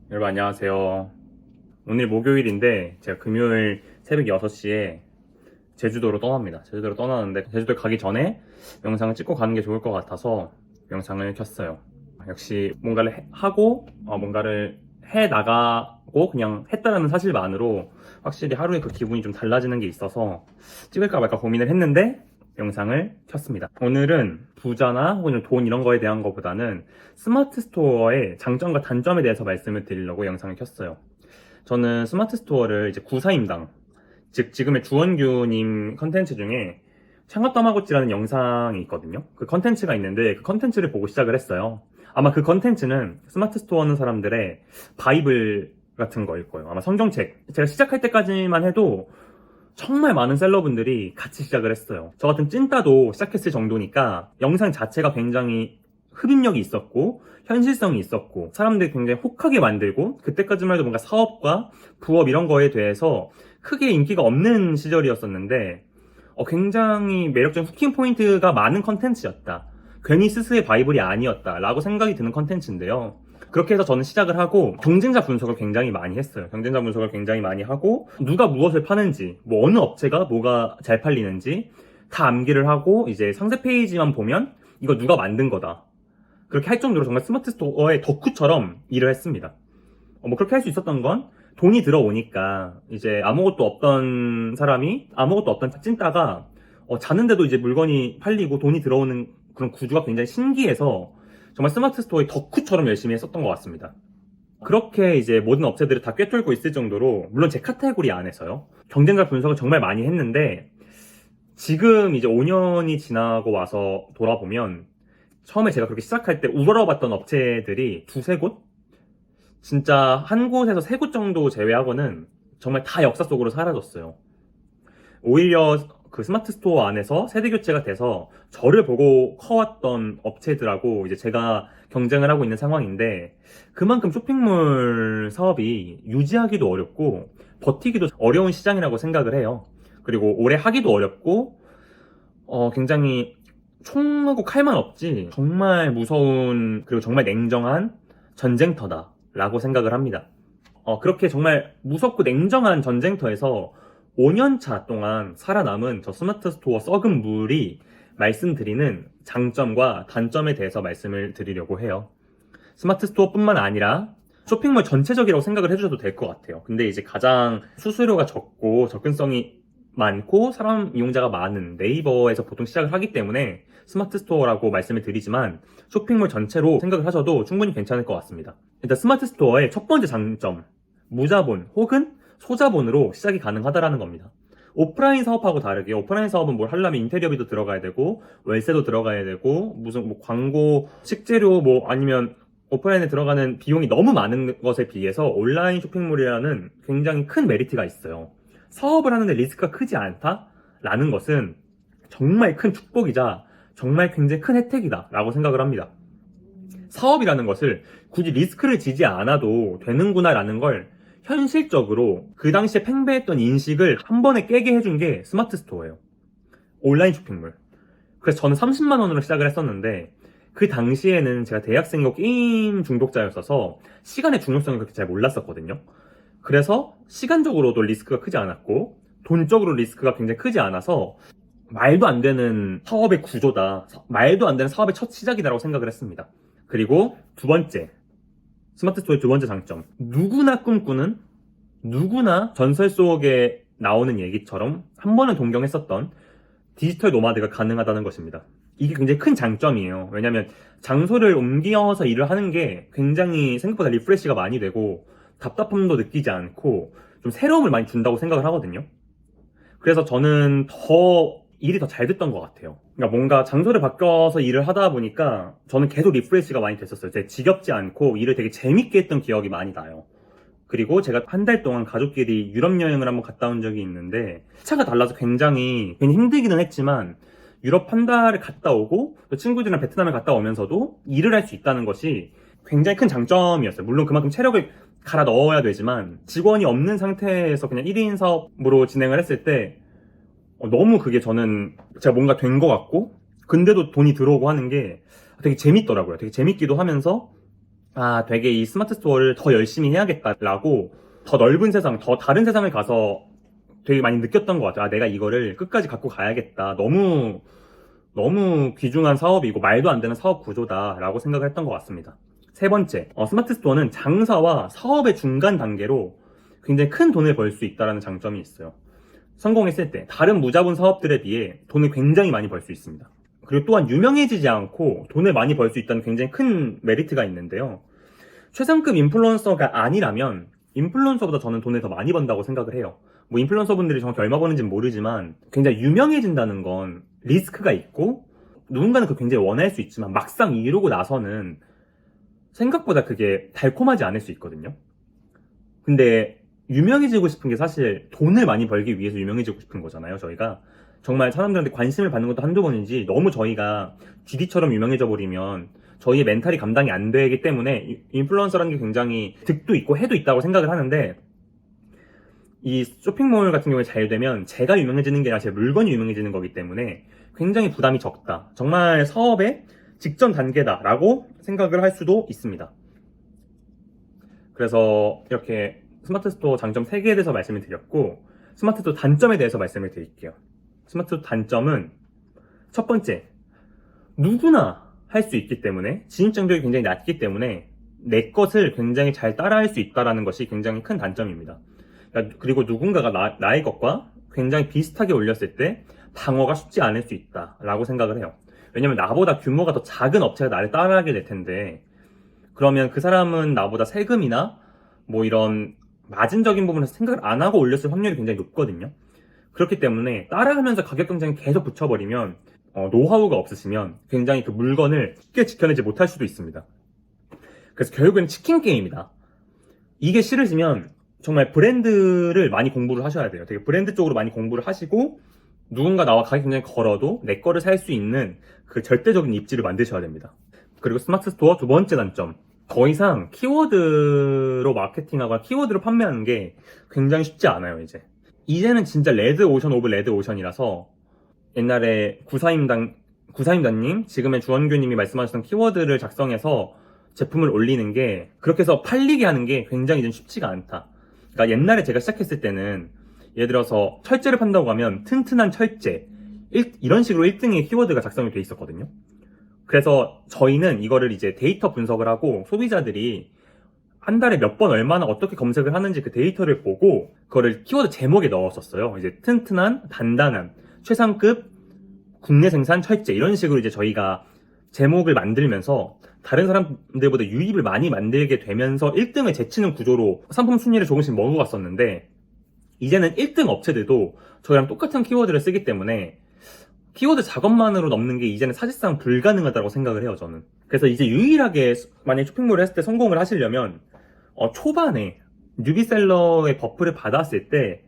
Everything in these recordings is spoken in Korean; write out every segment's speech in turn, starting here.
여러분 안녕하세요. 오늘 목요일인데 제가 금요일 새벽 6시에 제주도로 떠납니다. 제주도로 떠나는데 제주도 가기 전에 영상을 찍고 가는 게 좋을 것 같아서 영상을 켰어요. 역시 뭔가를 하고 뭔가를 해 나가고 그냥 했다라는 사실만으로 확실히 하루에 그 기분이 좀 달라지는 게 있어서 찍을까 말까 고민을 했는데 영상을 켰습니다. 오늘은 부자나 혹은 돈 이런 거에 대한 것보다는 스마트 스토어의 장점과 단점에 대해서 말씀을 드리려고 영상을 켰어요. 저는 스마트 스토어를 이제 구사임당, 즉 지금의 주원규님 컨텐츠 중에 창업 다마고찌라는 영상이 있거든요. 그 컨텐츠가 있는데 그 컨텐츠를 보고 시작을 했어요. 아마 그 컨텐츠는 스마트 스토어 하는 사람들의 바이블 같은 거일 거예요. 아마 성경책. 제가 시작할 때까지만 해도 정말 많은 셀러분들이 같이 시작을 했어요. 저 같은 찐따도 시작했을 정도니까 영상 자체가 굉장히 흡입력이 있었고 현실성이 있었고 사람들이 굉장히 혹하게 만들고 그때까지만 해도 뭔가 사업과 부업 이런 거에 대해서 크게 인기가 없는 시절이었었는데 굉장히 매력적인 후킹 포인트가 많은 컨텐츠였다. 괜히 스스의 바이블이 아니었다 라고 생각이 드는 컨텐츠인데요. 그렇게 해서 저는 시작을 하고 경쟁자 분석을 굉장히 많이 했어요. 경쟁자 분석을 굉장히 많이 하고 누가 무엇을 파는지, 뭐 어느 업체가 뭐가 잘 팔리는지 다 암기를 하고 이제 상세 페이지만 보면 이거 누가 만든 거다. 그렇게 할 정도로 정말 스마트 스토어의 덕후처럼 일을 했습니다. 뭐 그렇게 할 수 있었던 건 돈이 들어오니까 이제 아무것도 없던 사람이 아무것도 없던 찐따가 자는데도 이제 물건이 팔리고 돈이 들어오는 그런 구조가 굉장히 신기해서 정말 스마트 스토어의 덕후처럼 열심히 했었던 것 같습니다. 그렇게 이제 모든 업체들을 다 꿰뚫고 있을 정도로 물론 제 카테고리 안에서요. 경쟁자 분석을 정말 많이 했는데 지금 이제 5년이 지나고 와서 돌아보면 처음에 제가 그렇게 시작할 때 우러러봤던 업체들이 두세 곳? 진짜 한 곳에서 세 곳 정도 제외하고는 정말 다 역사 속으로 사라졌어요. 오히려 그 스마트 스토어 안에서 세대 교체가 돼서 저를 보고 커왔던 업체들하고 이제 제가 경쟁을 하고 있는 상황인데 그만큼 쇼핑몰 사업이 유지하기도 어렵고 버티기도 어려운 시장이라고 생각을 해요. 그리고 오래 하기도 어렵고 굉장히 총하고 칼만 없지 정말 무서운 그리고 정말 냉정한 전쟁터다 라고 생각을 합니다. 그렇게 정말 무섭고 냉정한 전쟁터에서 5년차 동안 살아남은 저 스마트 스토어 썩은 물이 말씀드리는 장점과 단점에 대해서 말씀을 드리려고 해요. 스마트 스토어뿐만 아니라 쇼핑몰 전체적이라고 생각을 해주셔도 될 것 같아요. 근데 이제 가장 수수료가 적고 접근성이 많고 사람 이용자가 많은 네이버에서 보통 시작을 하기 때문에 스마트 스토어라고 말씀을 드리지만 쇼핑몰 전체로 생각을 하셔도 충분히 괜찮을 것 같습니다. 일단 스마트 스토어의 첫 번째 장점, 무자본 혹은 소자본으로 시작이 가능하다라는 겁니다. 오프라인 사업하고 다르게 오프라인 사업은 뭘 하려면 인테리어비도 들어가야 되고 월세도 들어가야 되고 무슨 뭐 광고, 식재료 뭐 아니면 오프라인에 들어가는 비용이 너무 많은 것에 비해서 온라인 쇼핑몰이라는 굉장히 큰 메리트가 있어요. 사업을 하는데 리스크가 크지 않다라는 것은 정말 큰 축복이자 정말 굉장히 큰 혜택이다 라고 생각을 합니다. 사업이라는 것을 굳이 리스크를 지지 않아도 되는구나 라는 걸 현실적으로 그 당시에 팽배했던 인식을 한 번에 깨게 해준 게 스마트 스토어예요. 온라인 쇼핑몰. 그래서 저는 30만 원으로 시작을 했었는데 그 당시에는 제가 대학생이고 게임 중독자였어서 시간의 중요성을 그렇게 잘 몰랐었거든요. 그래서 시간적으로도 리스크가 크지 않았고 돈적으로 리스크가 굉장히 크지 않아서 말도 안 되는 사업의 구조다. 말도 안 되는 사업의 첫 시작이다라고 생각을 했습니다. 그리고 두 번째, 스마트 스토어의 두 번째 장점. 누구나 꿈꾸는, 누구나 전설 속에 나오는 얘기처럼 한 번은 동경했었던 디지털 노마드가 가능하다는 것입니다. 이게 굉장히 큰 장점이에요. 왜냐면 장소를 옮겨서 일을 하는 게 굉장히 생각보다 리프레시가 많이 되고 답답함도 느끼지 않고 좀 새로움을 많이 준다고 생각을 하거든요. 그래서 저는 일이 더 잘 됐던 것 같아요. 그러니까 뭔가 장소를 바꿔서 일을 하다 보니까 저는 계속 리프레시가 많이 됐었어요. 제가 지겹지 않고 일을 되게 재밌게 했던 기억이 많이 나요. 그리고 제가 한 달 동안 가족끼리 유럽 여행을 한번 갔다 온 적이 있는데 차가 달라서 굉장히 힘들기는 했지만 유럽 한 달을 갔다 오고 또 친구들이랑 베트남을 갔다 오면서도 일을 할 수 있다는 것이 굉장히 큰 장점이었어요. 물론 그만큼 체력을 갈아 넣어야 되지만 직원이 없는 상태에서 그냥 1인 사업으로 진행을 했을 때 너무 그게 저는 제가 뭔가 된 것 같고 근데도 돈이 들어오고 하는 게 되게 재밌더라고요. 되게 재밌기도 하면서 되게 이 스마트 스토어를 더 열심히 해야겠다라고 더 넓은 세상, 더 다른 세상을 가서 되게 많이 느꼈던 것 같아요. 내가 이거를 끝까지 갖고 가야겠다. 너무 귀중한 사업이고 말도 안 되는 사업 구조다라고 생각을 했던 것 같습니다. 세 번째, 스마트 스토어는 장사와 사업의 중간 단계로 굉장히 큰 돈을 벌 수 있다는 장점이 있어요. 성공했을 때 다른 무자본 사업들에 비해 돈을 굉장히 많이 벌 수 있습니다. 그리고 또한 유명해지지 않고 돈을 많이 벌 수 있다는 굉장히 큰 메리트가 있는데요. 최상급 인플루언서가 아니라면 인플루언서보다 저는 돈을 더 많이 번다고 생각을 해요. 뭐 인플루언서 분들이 정확히 얼마 버는지는 모르지만 굉장히 유명해진다는 건 리스크가 있고 누군가는 그걸 굉장히 원할 수 있지만 막상 이루고 나서는 생각보다 그게 달콤하지 않을 수 있거든요. 근데 유명해지고 싶은 게 사실 돈을 많이 벌기 위해서 유명해지고 싶은 거잖아요. 저희가 정말 사람들한테 관심을 받는 것도 한두 번이지 너무 저희가 GD처럼 유명해져 버리면 저희의 멘탈이 감당이 안 되기 때문에 인플루언서라는 게 굉장히 득도 있고 해도 있다고 생각을 하는데, 이 쇼핑몰 같은 경우에 잘 되면 제가 유명해지는 게 아니라 제 물건이 유명해지는 거기 때문에 굉장히 부담이 적다. 정말 사업의 직전 단계다라고 생각을 할 수도 있습니다. 그래서 이렇게 스마트 스토어 장점 3개에 대해서 말씀을 드렸고, 스마트 스토어 단점에 대해서 말씀을 드릴게요. 스마트 스토어 단점은 첫 번째, 누구나 할 수 있기 때문에 진입장벽이 굉장히 낮기 때문에 내 것을 굉장히 잘 따라할 수 있다는 것이 굉장히 큰 단점입니다. 그리고 누군가가 나의 것과 굉장히 비슷하게 올렸을 때 방어가 쉽지 않을 수 있다라고 생각을 해요. 왜냐면 나보다 규모가 더 작은 업체가 나를 따라하게 될 텐데, 그러면 그 사람은 나보다 세금이나 뭐 이런 마진적인 부분에서 생각을 안 하고 올렸을 확률이 굉장히 높거든요. 그렇기 때문에 따라하면서 가격 경쟁을 계속 붙여버리면 노하우가 없으시면 굉장히 그 물건을 쉽게 지켜내지 못할 수도 있습니다. 그래서 결국엔 치킨 게임이다. 이게 싫으시면 정말 브랜드를 많이 공부를 하셔야 돼요. 되게 브랜드 쪽으로 많이 공부를 하시고 누군가 나와 가격 경쟁을 걸어도 내 거를 살 수 있는 그 절대적인 입지를 만드셔야 됩니다. 그리고 스마트 스토어 두 번째 단점, 더 이상 키워드로 마케팅하거나 키워드로 판매하는 게 굉장히 쉽지 않아요. 이제는 진짜 레드 오션 오브 레드 오션이라서 옛날에 구사임당님, 지금의 주원규님이 말씀하셨던 키워드를 작성해서 제품을 올리는 게, 그렇게 해서 팔리게 하는 게 굉장히 이제 쉽지가 않다. 그러니까 옛날에 제가 시작했을 때는 예를 들어서 철제를 판다고 하면 튼튼한 철제 이런 식으로 1등의 키워드가 작성이 돼 있었거든요. 그래서 저희는 이거를 이제 데이터 분석을 하고 소비자들이 한 달에 몇 번 얼마나 어떻게 검색을 하는지 그 데이터를 보고 그거를 키워드 제목에 넣었었어요. 이제 튼튼한, 단단한, 최상급, 국내 생산 철제 이런 식으로 이제 저희가 제목을 만들면서 다른 사람들보다 유입을 많이 만들게 되면서 1등을 제치는 구조로 상품 순위를 조금씩 먹어갔었는데, 이제는 1등 업체들도 저희랑 똑같은 키워드를 쓰기 때문에 키워드 작업만으로 넘는 게 이제는 사실상 불가능하다고 생각을 해요, 저는. 그래서 이제 유일하게 만약에 쇼핑몰을 했을 때 성공을 하시려면 초반에 뉴비셀러의 버프를 받았을 때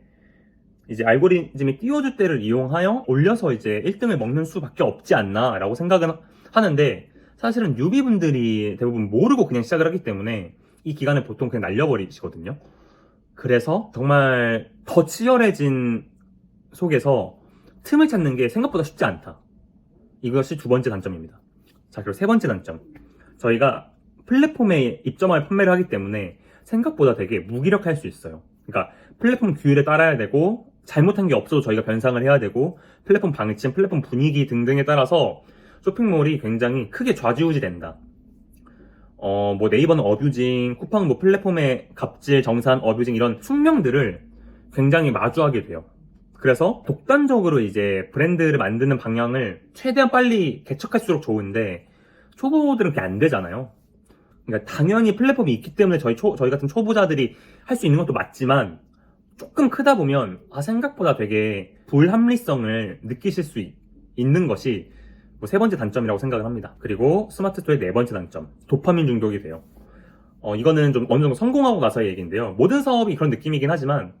이제 알고리즘이 띄워줄 때를 이용하여 올려서 이제 1등을 먹는 수밖에 없지 않나 라고 생각은 하는데, 사실은 뉴비분들이 대부분 모르고 그냥 시작을 하기 때문에 이 기간을 보통 그냥 날려버리시거든요. 그래서 정말 더 치열해진 속에서 틈을 찾는 게 생각보다 쉽지 않다. 이것이 두 번째 단점입니다. 자, 그리고 세 번째 단점. 저희가 플랫폼에 입점하여 판매를 하기 때문에 생각보다 되게 무기력할 수 있어요. 그러니까 플랫폼 규율에 따라야 되고, 잘못한 게 없어도 저희가 변상을 해야 되고, 플랫폼 방침, 플랫폼 분위기 등등에 따라서 쇼핑몰이 굉장히 크게 좌지우지 된다. 뭐 네이버는 어뷰징, 쿠팡은 뭐 플랫폼의 갑질, 정산, 어뷰징 이런 숙명들을 굉장히 마주하게 돼요. 그래서 독단적으로 이제 브랜드를 만드는 방향을 최대한 빨리 개척할수록 좋은데 초보들은 그게 안 되잖아요. 그러니까 당연히 플랫폼이 있기 때문에 저희 같은 초보자들이 할 수 있는 것도 맞지만, 조금 크다 보면 생각보다 되게 불합리성을 느끼실 수 있는 것이 세 번째 단점이라고 생각을 합니다. 그리고 스마트 스토어의 네 번째 단점, 도파민 중독이 돼요. 이거는 좀 어느 정도 성공하고 나서의 얘기인데요. 모든 사업이 그런 느낌이긴 하지만,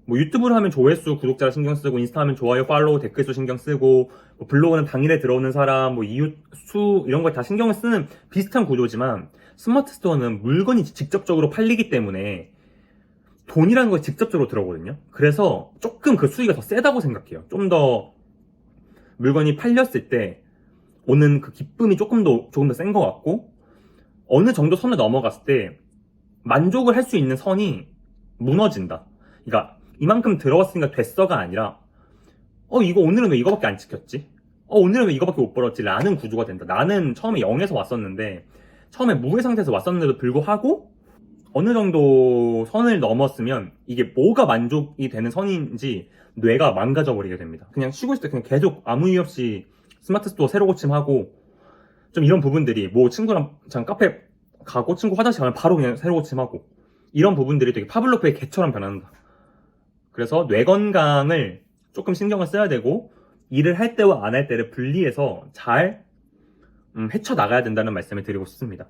뭐 유튜브를 하면 조회수, 구독자 신경 쓰고, 인스타 하면 좋아요, 팔로우, 댓글 수 신경 쓰고, 뭐 블로그는 당일에 들어오는 사람, 뭐 이웃 수 이런 걸 다 신경을 쓰는 비슷한 구조지만, 스마트 스토어는 물건이 직접적으로 팔리기 때문에 돈이라는 걸 직접적으로 들어오거든요. 그래서 조금 그 수위가 더 세다고 생각해요. 좀 더 물건이 팔렸을 때 오는 그 기쁨이 조금 더 센 것 같고, 어느 정도 선을 넘어갔을 때 만족을 할 수 있는 선이 무너진다. 그러니까 이만큼 들어왔으니까 됐어가 아니라 이거 오늘은 왜 이거밖에 안 찍혔지? 오늘은 왜 이거밖에 못 벌었지? 라는 구조가 된다. 나는 처음에 0에서 왔었는데 처음에 무의 상태에서 왔었는데도 불구하고 어느 정도 선을 넘었으면 이게 뭐가 만족이 되는 선인지 뇌가 망가져 버리게 됩니다. 그냥 쉬고 있을 때 그냥 계속 아무 이유 없이 스마트 스토어 새로 고침하고 좀 이런 부분들이 뭐 친구랑 잠깐 카페 가고 친구 화장실 가면 바로 그냥 새로 고침하고 이런 부분들이 되게 파블로프의 개처럼 변한다. 그래서 뇌 건강을 조금 신경을 써야 되고 일을 할 때와 안 할 때를 분리해서 잘 헤쳐나가야 된다는 말씀을 드리고 싶습니다.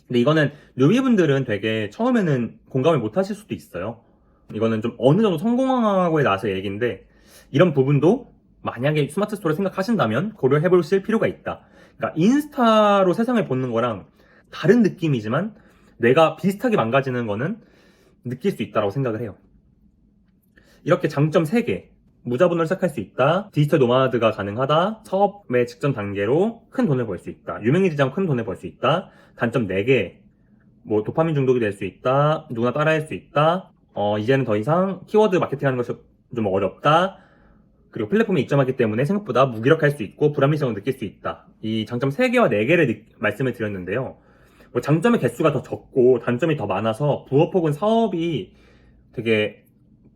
근데 이거는 뉴비분들은 되게 처음에는 공감을 못 하실 수도 있어요. 이거는 좀 어느 정도 성공하고에 나서 얘기인데 이런 부분도 만약에 스마트 스토어를 생각하신다면 고려해 보실 필요가 있다. 그러니까 인스타로 세상을 보는 거랑 다른 느낌이지만 뇌가 비슷하게 망가지는 거는 느낄 수 있다고 생각을 해요. 이렇게 장점 3개. 무자본으로 시작할 수 있다. 디지털 노마드가 가능하다. 사업의 직전 단계로 큰 돈을 벌 수 있다. 유명해지지 않고 큰 돈을 벌 수 있다. 단점 4개. 뭐 도파민 중독이 될 수 있다. 누구나 따라할 수 있다. 이제는 더 이상 키워드 마케팅하는 것이 좀 어렵다. 그리고 플랫폼에 입점하기 때문에 생각보다 무기력할 수 있고 불합리성을 느낄 수 있다. 이 장점 3개와 4개를 말씀을 드렸는데요. 뭐 장점의 개수가 더 적고 단점이 더 많아서 부업 혹은 사업이 되게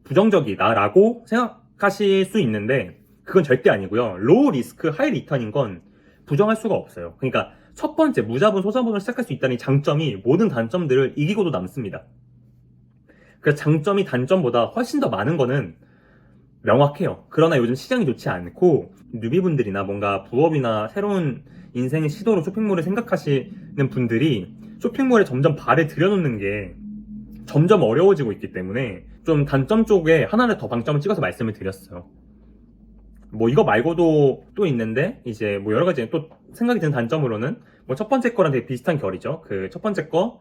부정적이다라고 생각하실 수 있는데 그건 절대 아니고요. 로우 리스크 하이 리턴인 건 부정할 수가 없어요. 그러니까 첫 번째 무자본 소자본으로 시작할 수 있다는 장점이 모든 단점들을 이기고도 남습니다. 그래서 장점이 단점보다 훨씬 더 많은 거는 명확해요. 그러나 요즘 시장이 좋지 않고 뉴비분들이나 뭔가 부업이나 새로운 인생의 시도로 쇼핑몰을 생각하시는 분들이 쇼핑몰에 점점 발을 들여놓는 게 점점 어려워지고 있기 때문에 좀 단점 쪽에 하나를 더 방점을 찍어서 말씀을 드렸어요. 뭐 이거 말고도 또 있는데 이제 뭐 여러 가지 또 생각이 드는 단점으로는 뭐 첫 번째 거랑 되게 비슷한 결이죠. 그 첫 번째 거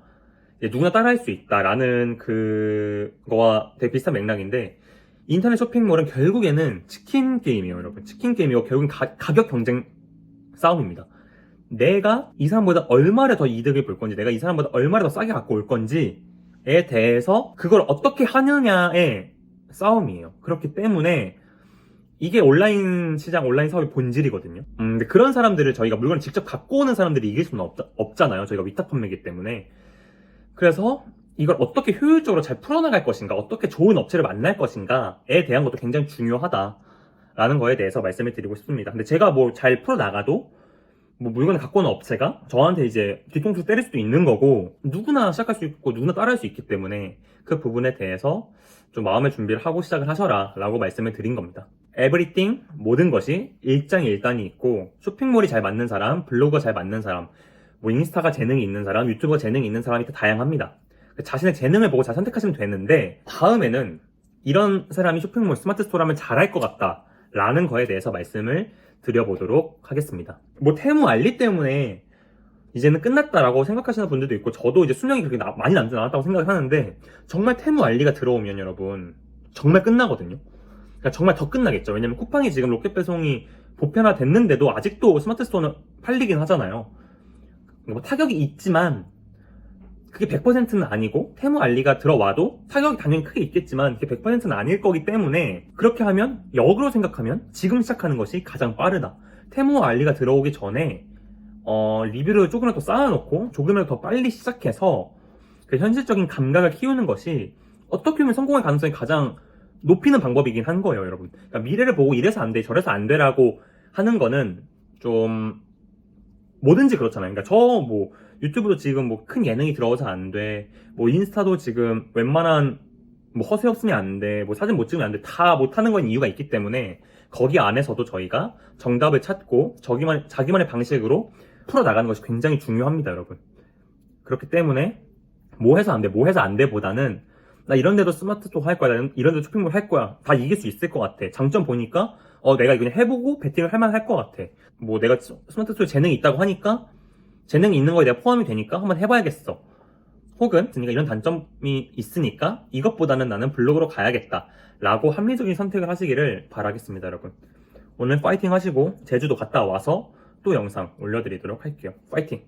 누구나 따라할 수 있다라는 그거와 되게 비슷한 맥락인데 인터넷 쇼핑몰은 결국에는 치킨 게임이에요, 여러분. 치킨 게임이고 결국은 가격 경쟁 싸움입니다. 내가 이 사람보다 얼마를 더 이득을 볼 건지, 내가 이 사람보다 얼마를 더 싸게 갖고 올 건지에 대해서 그걸 어떻게 하느냐의 싸움이에요. 그렇기 때문에 이게 온라인 시장, 온라인 사업의 본질이거든요. 근데 그런 사람들을 저희가 물건을 직접 갖고 오는 사람들이 이길 수는 없잖아요. 저희가 위탁 판매이기 때문에. 그래서 이걸 어떻게 효율적으로 잘 풀어나갈 것인가, 어떻게 좋은 업체를 만날 것인가에 대한 것도 굉장히 중요하다라는 거에 대해서 말씀을 드리고 싶습니다. 근데 제가 뭐 잘 풀어나가도 뭐 물건을 갖고 오는 업체가 저한테 이제 뒤통수 때릴 수도 있는 거고 누구나 시작할 수 있고 누구나 따라할 수 있기 때문에 그 부분에 대해서 좀 마음의 준비를 하고 시작을 하셔라 라고 말씀을 드린 겁니다. Everything, 모든 것이 일장일단이 있고 쇼핑몰이 잘 맞는 사람, 블로그가 잘 맞는 사람, 뭐 인스타가 재능이 있는 사람, 유튜브가 재능이 있는 사람이 다양합니다. 자신의 재능을 보고 잘 선택하시면 되는데 다음에는 이런 사람이 쇼핑몰 스마트 스토어 하면 잘할 것 같다 라는 거에 대해서 말씀을 드려보도록 하겠습니다. 뭐 테무 알리 때문에 이제는 끝났다라고 생각하시는 분들도 있고 저도 이제 수명이 그렇게 많이 남지 않았다고 생각을 하는데 정말 테무 알리가 들어오면 여러분 정말 끝나거든요. 그러니까 정말 더 끝나겠죠. 왜냐면 쿠팡이 지금 로켓 배송이 보편화 됐는데도 아직도 스마트 스토어는 팔리긴 하잖아요. 뭐 타격이 있지만 그게 100%는 아니고 테무 알리가 들어와도 타격이 당연히 크게 있겠지만 그게 100%는 아닐 거기 때문에 그렇게 하면 역으로 생각하면 지금 시작하는 것이 가장 빠르다. 테무 알리가 들어오기 전에 리뷰를 조금이라도 쌓아놓고 조금이라도 더 빨리 시작해서 그 현실적인 감각을 키우는 것이 어떻게 보면 성공할 가능성이 가장 높이는 방법이긴 한 거예요, 여러분. 그러니까 미래를 보고 이래서 안 돼, 저래서 안 돼라고 하는 거는 좀 뭐든지 그렇잖아요. 그러니까 저 뭐 유튜브도 지금 뭐 큰 예능이 들어와서 안 돼, 뭐 인스타도 지금 웬만한 뭐 허세 없으면 안 돼, 뭐 사진 못 찍으면 안 돼, 다 못하는 건 이유가 있기 때문에 거기 안에서도 저희가 정답을 찾고 자기만의 방식으로 풀어나가는 것이 굉장히 중요합니다, 여러분. 그렇기 때문에 뭐 해서 안 돼, 뭐 해서 안 돼 보다는 나 이런 데도 스마트 스토어 할 거야, 이런 데도 쇼핑몰 할 거야, 다 이길 수 있을 것 같아. 장점 보니까 내가 이거 그냥 해보고 배팅을 할 만할 것 같아. 뭐 내가 스마트 스토어에 재능이 있다고 하니까 재능이 있는 거에 내가 포함이 되니까 한번 해봐야겠어. 혹은 그러니까 이런 단점이 있으니까 이것보다는 나는 블로그로 가야겠다 라고 합리적인 선택을 하시기를 바라겠습니다, 여러분. 오늘 파이팅 하시고 제주도 갔다 와서 또 영상 올려드리도록 할게요. 파이팅!